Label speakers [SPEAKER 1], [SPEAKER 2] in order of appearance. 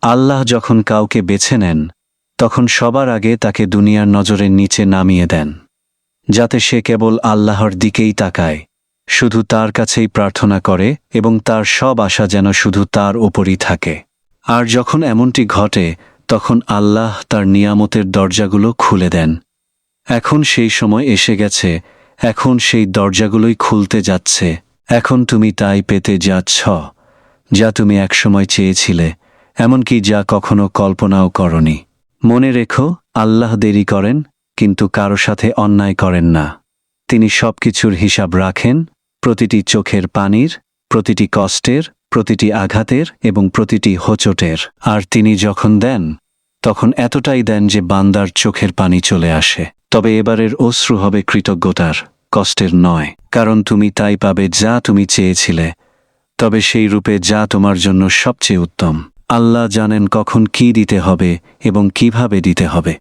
[SPEAKER 1] আল্লাহ যখন কাউকে বেছে নেন তখন সবার আগে তাকে দুনিয়ার নজরের নিচে নামিয়ে দেন, যাতে সে কেবল আল্লাহর দিকেই তাকায়, শুধু তার কাছেই প্রার্থনা করে এবং তার সব আশা যেন শুধু তার ওপরই থাকে। আর যখন এমনটি ঘটে তখন আল্লাহ তার নিয়ামতের দরজাগুলো খুলে দেন। এখন সেই সময় এসে গেছে, এখন সেই দরজাগুলোই খুলতে যাচ্ছে। এখন তুমি তাই পেতে যাচ্ছ যা তুমি একসময় চেয়েছিলে, এমনকি যা কখনো কল্পনাও করনি। মনে রেখো, আল্লাহ দেরি করেন কিন্তু কারো সাথে অন্যায় করেন না। তিনি সবকিছুর হিসাব রাখেন, প্রতিটি চোখের পানির, প্রতিটি কষ্টের, প্রতিটি আঘাতের এবং প্রতিটি হোঁচটের। আর তিনি যখন দেন তখন এতটাই দেন যে বান্দার চোখের পানি চলে আসে। তবে এবারের অশ্রু হবে কৃতজ্ঞতার, কষ্টের নয়, কারণ তুমি তাই পাবে যা তুমি চেয়েছিলে, তবে সেই রূপে যা তোমার জন্য সবচেয়ে উত্তম। আল্লাহ জানেন কখন কি দিতে হবে এবং কিভাবে দিতে হবে।